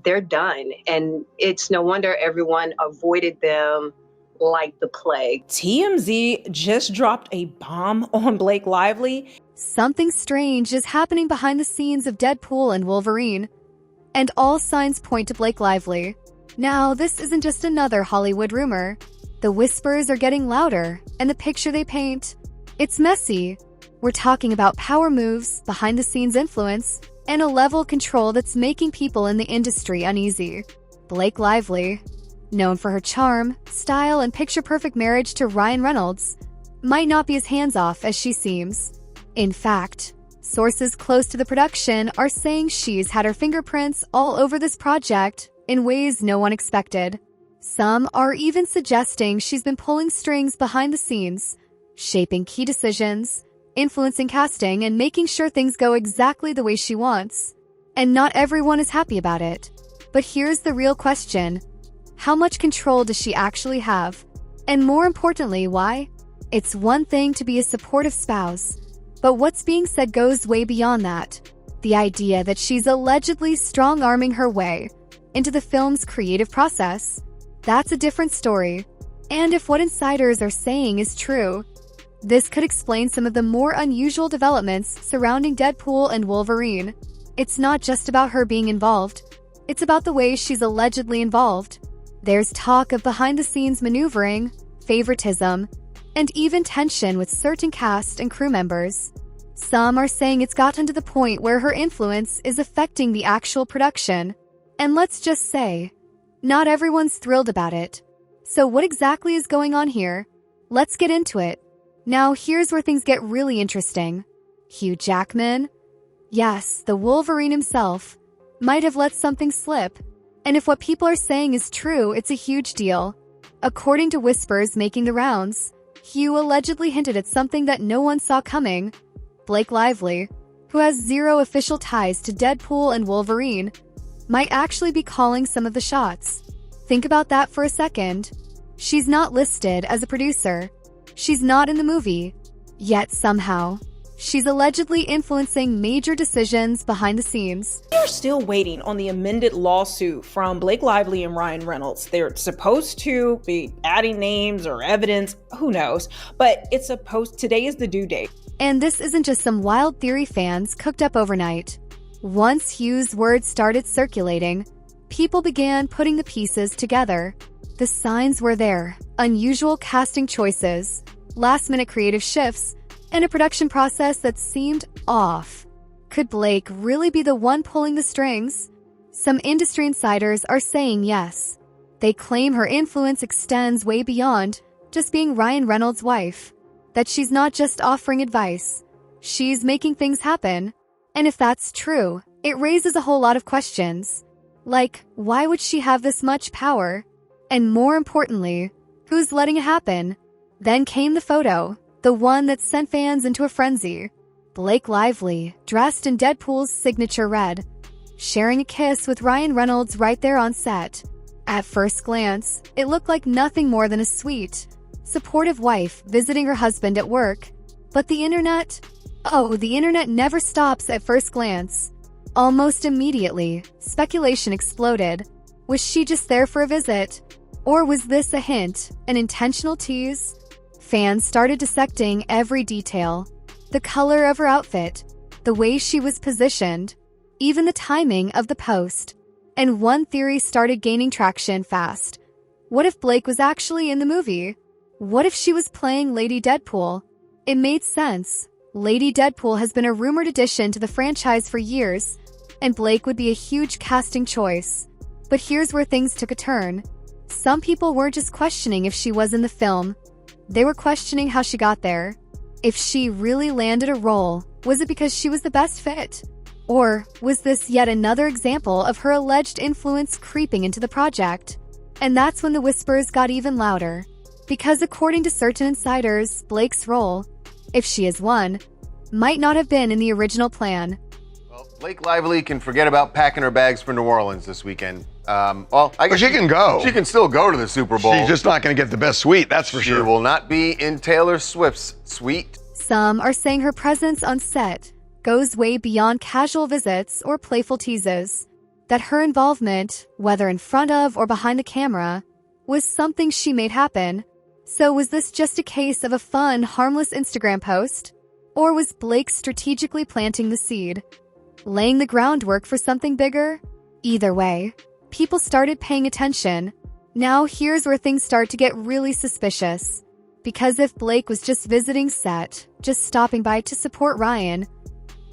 they're done. And it's no wonder everyone avoided them like the plague. TMZ just dropped a bomb on Blake Lively. Something strange is happening behind the scenes of Deadpool and Wolverine, and all signs point to Blake Lively. Now, this isn't just another Hollywood rumor. The whispers are getting louder, and the picture they paint, it's messy. We're talking about power moves, behind-the-scenes influence, and a level of control that's making people in the industry uneasy. Blake Lively, known for her charm, style, and picture-perfect marriage to Ryan Reynolds, might not be as hands-off as she seems. In fact, sources close to the production are saying she's had her fingerprints all over this project in ways no one expected. Some are even suggesting she's been pulling strings behind the scenes, shaping key decisions, influencing casting, and making sure things go exactly the way she wants. And not everyone is happy about it. But here's the real question. How much control does she actually have? And more importantly, why? It's one thing to be a supportive spouse, but what's being said goes way beyond that. The idea that she's allegedly strong-arming her way into the film's creative process, that's a different story. And if what insiders are saying is true, this could explain some of the more unusual developments surrounding Deadpool and Wolverine. It's not just about her being involved. It's about the way she's allegedly involved. There's talk of behind-the-scenes maneuvering, favoritism, and even tension with certain cast and crew members. Some are saying it's gotten to the point where her influence is affecting the actual production. And let's just say, not everyone's thrilled about it. So what exactly is going on here? Let's get into it. Now here's where things get really interesting. Hugh Jackman, yes, the Wolverine himself, might have let something slip. And if what people are saying is true, it's a huge deal. According to whispers making the rounds, Hugh allegedly hinted at something that no one saw coming. Blake Lively, who has zero official ties to Deadpool and Wolverine, might actually be calling some of the shots. Think about that for a second. She's not listed as a producer. She's not in the movie. Yet somehow, she's allegedly influencing major decisions behind the scenes. We are still waiting on the amended lawsuit from Blake Lively and Ryan Reynolds. They're supposed to be adding names or evidence, who knows, but today is the due date. And this isn't just some wild theory fans cooked up overnight. Once Hugh's words started circulating, people began putting the pieces together. The signs were there: unusual casting choices, last-minute creative shifts, and a production process that seemed off. Could Blake really be the one pulling the strings? Some industry insiders are saying yes. They claim her influence extends way beyond just being Ryan Reynolds' wife, that she's not just offering advice, she's making things happen. And if that's true, it raises a whole lot of questions. Like, why would she have this much power? And more importantly, who's letting it happen? Then came the photo, the one that sent fans into a frenzy. Blake Lively, dressed in Deadpool's signature red, sharing a kiss with Ryan Reynolds right there on set. At first glance, it looked like nothing more than a sweet, supportive wife visiting her husband at work. But the internet never stops at first glance. Almost immediately, speculation exploded. Was she just there for a visit? Or was this a hint, an intentional tease? Fans started dissecting every detail. The color of her outfit, the way she was positioned, even the timing of the post. And one theory started gaining traction fast. What if Blake was actually in the movie? What if she was playing Lady Deadpool? It made sense. Lady Deadpool has been a rumored addition to the franchise for years, and Blake would be a huge casting choice. But here's where things took a turn. Some people weren't just questioning if she was in the film. They were questioning how she got there. If she really landed a role, was it because she was the best fit? Or was this yet another example of her alleged influence creeping into the project? And that's when the whispers got even louder. Because according to certain insiders, Blake's role, if she is one, might not have been in the original plan. Well, Blake Lively can forget about packing her bags for New Orleans this weekend. I guess she can go. She can still go to the Super Bowl. She's just not going to get the best suite, that's for sure. She will not be in Taylor Swift's suite. Some are saying her presence on set goes way beyond casual visits or playful teases. that her involvement, whether in front of or behind the camera, was something she made happen. So was this just a case of a fun, harmless Instagram post? Or was Blake strategically planting the seed, laying the groundwork for something bigger? Either way, people started paying attention. Now here's where things start to get really suspicious. Because if Blake was just visiting set, just stopping by to support Ryan,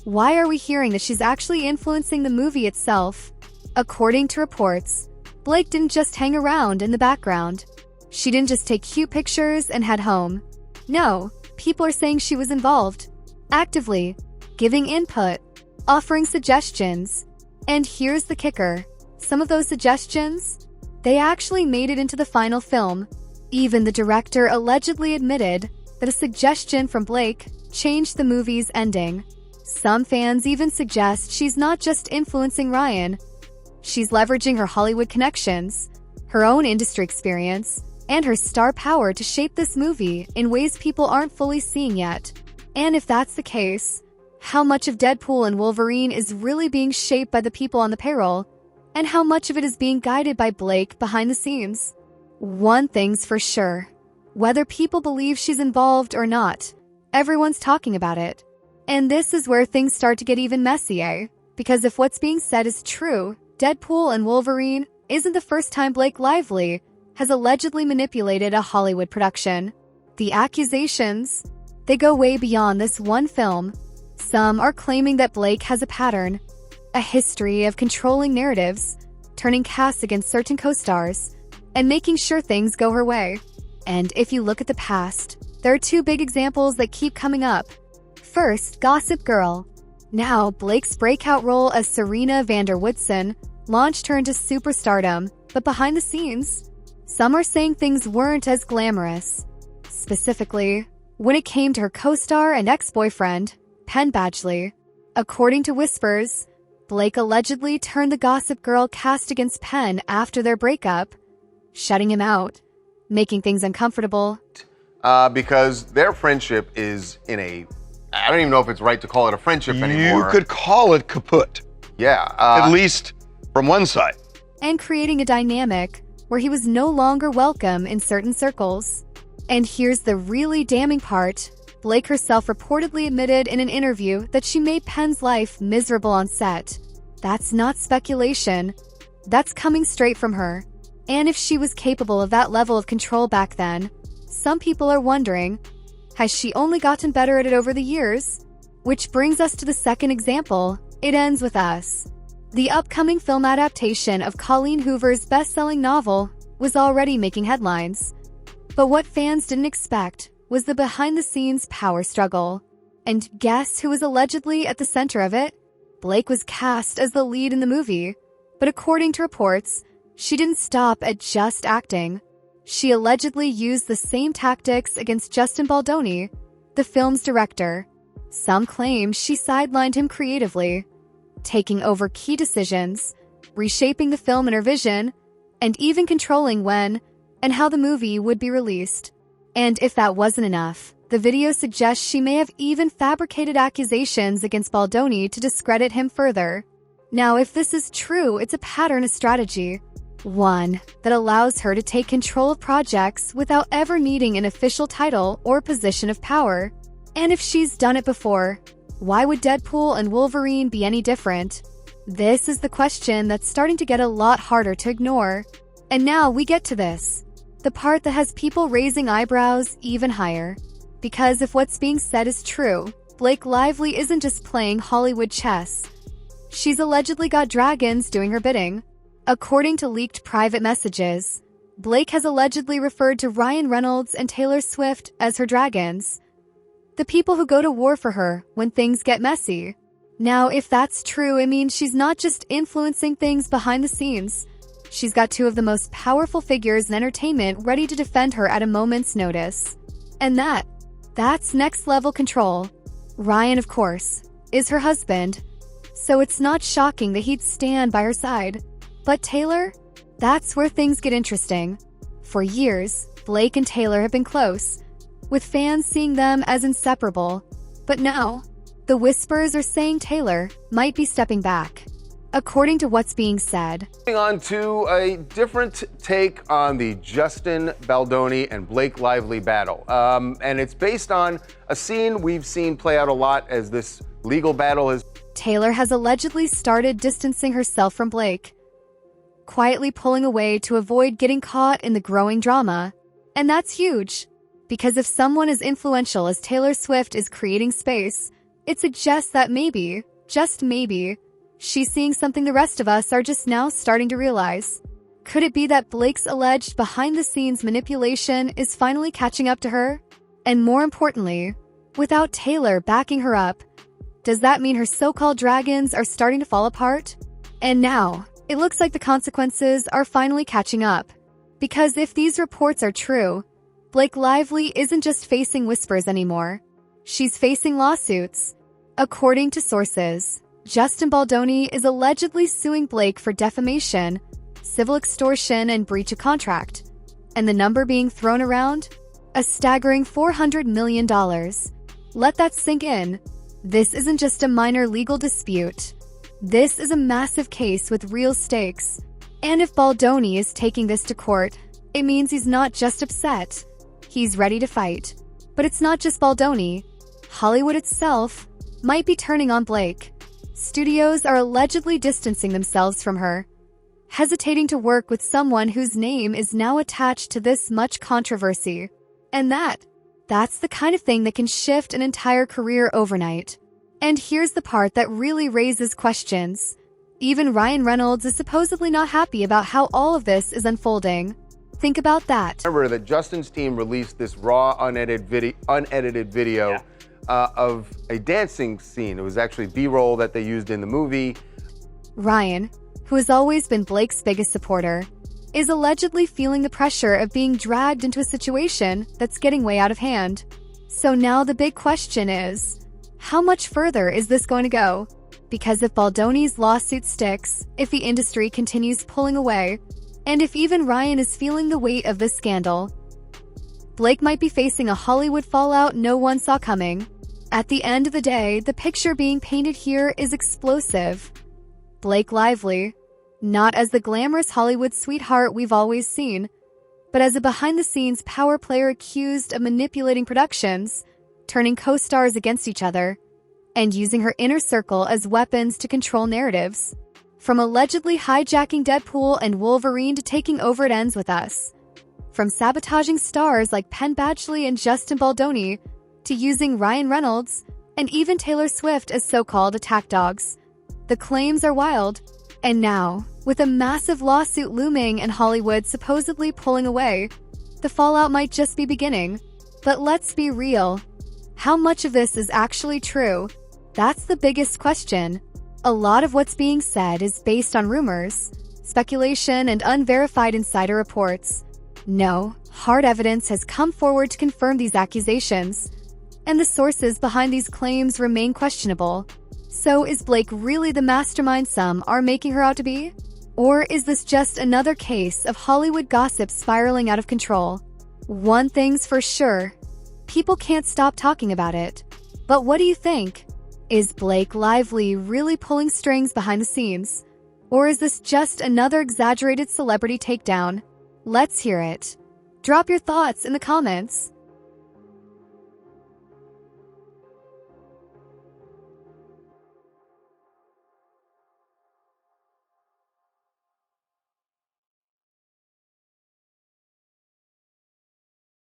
why are we hearing that she's actually influencing the movie itself? According to reports, Blake didn't just hang around in the background. She didn't just take cute pictures and head home. No, people are saying she was involved, actively, giving input, offering suggestions. And here's the kicker. Some of those suggestions, they actually made it into the final film. Even the director allegedly admitted that a suggestion from Blake changed the movie's ending. Some fans even suggest she's not just influencing Ryan. She's leveraging her Hollywood connections, her own industry experience, and her star power to shape this movie in ways people aren't fully seeing yet. And if that's the case, how much of Deadpool and Wolverine is really being shaped by the people on the payroll, and how much of it is being guided by Blake behind the scenes? One thing's for sure. Whether people believe she's involved or not, everyone's talking about it. And this is where things start to get even messy, eh? Because if what's being said is true, Deadpool and Wolverine isn't the first time Blake Lively has allegedly manipulated a Hollywood production. The accusations, they go way beyond this one film. Some are claiming that Blake has a pattern, a history of controlling narratives, turning casts against certain co-stars, and making sure things go her way. And if you look at the past, there are two big examples that keep coming up. First, Gossip Girl. Now, Blake's breakout role as Serena van der Woodsen launched her into superstardom, but behind the scenes, some are saying things weren't as glamorous. Specifically, when it came to her co-star and ex-boyfriend, Penn Badgley. According to whispers, Blake allegedly turned the Gossip Girl cast against Penn after their breakup, shutting him out, making things uncomfortable. Because their friendship is in a... I don't even know if it's right to call it a friendship anymore. You could call it kaput. Yeah. At least from one side. And creating a dynamic where he was no longer welcome in certain circles. And here's the really damning part. Blake herself reportedly admitted in an interview that she made Penn's life miserable on set. That's not speculation. That's coming straight from her. And if she was capable of that level of control back then, some people are wondering, has she only gotten better at it over the years? Which brings us to the second example. It ends with Us. The upcoming film adaptation of Colleen Hoover's best-selling novel was already making headlines. But what fans didn't expect was the behind-the-scenes power struggle. And guess who was allegedly at the center of it? Blake was cast as the lead in the movie. But according to reports, she didn't stop at just acting. She allegedly used the same tactics against Justin Baldoni, the film's director. Some claim she sidelined him creatively, taking over key decisions, reshaping the film in her vision, and even controlling when and how the movie would be released. And if that wasn't enough, the video suggests she may have even fabricated accusations against Baldoni to discredit him further. Now, if this is true, it's a pattern of strategy. One that allows her to take control of projects without ever needing an official title or position of power. And if she's done it before, why would Deadpool and Wolverine be any different? This is the question that's starting to get a lot harder to ignore. And now we get to this, the part that has people raising eyebrows even higher. Because if what's being said is true, Blake Lively isn't just playing Hollywood chess. She's allegedly got dragons doing her bidding. According to leaked private messages, Blake has allegedly referred to Ryan Reynolds and Taylor Swift as her dragons, the people who go to war for her when things get messy. Now, if that's true, it means she's not just influencing things behind the scenes. She's got two of the most powerful figures in entertainment ready to defend her at a moment's notice. And that's next-level control. Ryan, of course, is her husband, so it's not shocking that he'd stand by her side. But Taylor? That's where things get interesting. For years, Blake and Taylor have been close, with fans seeing them as inseparable. But now, the whispers are saying Taylor might be stepping back. according to what's being said. Moving on to a different take on the Justin Baldoni and Blake Lively battle. And it's based on a scene we've seen play out a lot as this legal battle has. Taylor has allegedly started distancing herself from Blake, quietly pulling away to avoid getting caught in the growing drama. And that's huge, because if someone as influential as Taylor Swift is creating space, it suggests that maybe, just maybe, she's seeing something the rest of us are just now starting to realize. Could it be that Blake's alleged behind-the-scenes manipulation is finally catching up to her? And more importantly, without Taylor backing her up, does that mean her so-called dragons are starting to fall apart? And now, it looks like the consequences are finally catching up. Because if these reports are true, Blake Lively isn't just facing whispers anymore. She's facing lawsuits. According to sources, Justin Baldoni is allegedly suing Blake for defamation, civil extortion, and breach of contract. And the number being thrown around? A staggering $400 million. Let that sink in. This isn't just a minor legal dispute. This is a massive case with real stakes. And if Baldoni is taking this to court, it means he's not just upset. He's ready to fight. But it's not just Baldoni. Hollywood itself might be turning on Blake. Studios are allegedly distancing themselves from her, hesitating to work with someone whose name is now attached to this much controversy. And that's the kind of thing that can shift an entire career overnight. And here's the part that really raises questions. Even Ryan Reynolds is supposedly not happy about how all of this is unfolding. Think about that. Remember that Justin's team released this raw, unedited video of a dancing scene. It was actually B-roll that they used in the movie. Ryan, who has always been Blake's biggest supporter, is allegedly feeling the pressure of being dragged into a situation that's getting way out of hand. So now the big question is, how much further is this going to go? Because if Baldoni's lawsuit sticks, if the industry continues pulling away, and if even Ryan is feeling the weight of this scandal, Blake might be facing a Hollywood fallout no one saw coming. At the end of the day, the picture being painted here is explosive. Blake Lively, not as the glamorous Hollywood sweetheart we've always seen, but as a behind-the-scenes power player accused of manipulating productions, turning co-stars against each other, and using her inner circle as weapons to control narratives. From allegedly hijacking Deadpool and Wolverine to taking over It Ends With Us. From sabotaging stars like Penn Badgley and Justin Baldoni, to using Ryan Reynolds and even Taylor Swift as so-called attack dogs. The claims are wild. And now, with a massive lawsuit looming and Hollywood supposedly pulling away, the fallout might just be beginning. But let's be real. How much of this is actually true? That's the biggest question. A lot of what's being said is based on rumors, speculation, and unverified insider reports. No, hard evidence has come forward to confirm these accusations, and the sources behind these claims remain questionable. So is Blake really the mastermind some are making her out to be? Or is this just another case of Hollywood gossip spiraling out of control? One thing's for sure, people can't stop talking about it. But what do you think? Is Blake Lively really pulling strings behind the scenes? Or is this just another exaggerated celebrity takedown? Let's hear it. Drop your thoughts in the comments.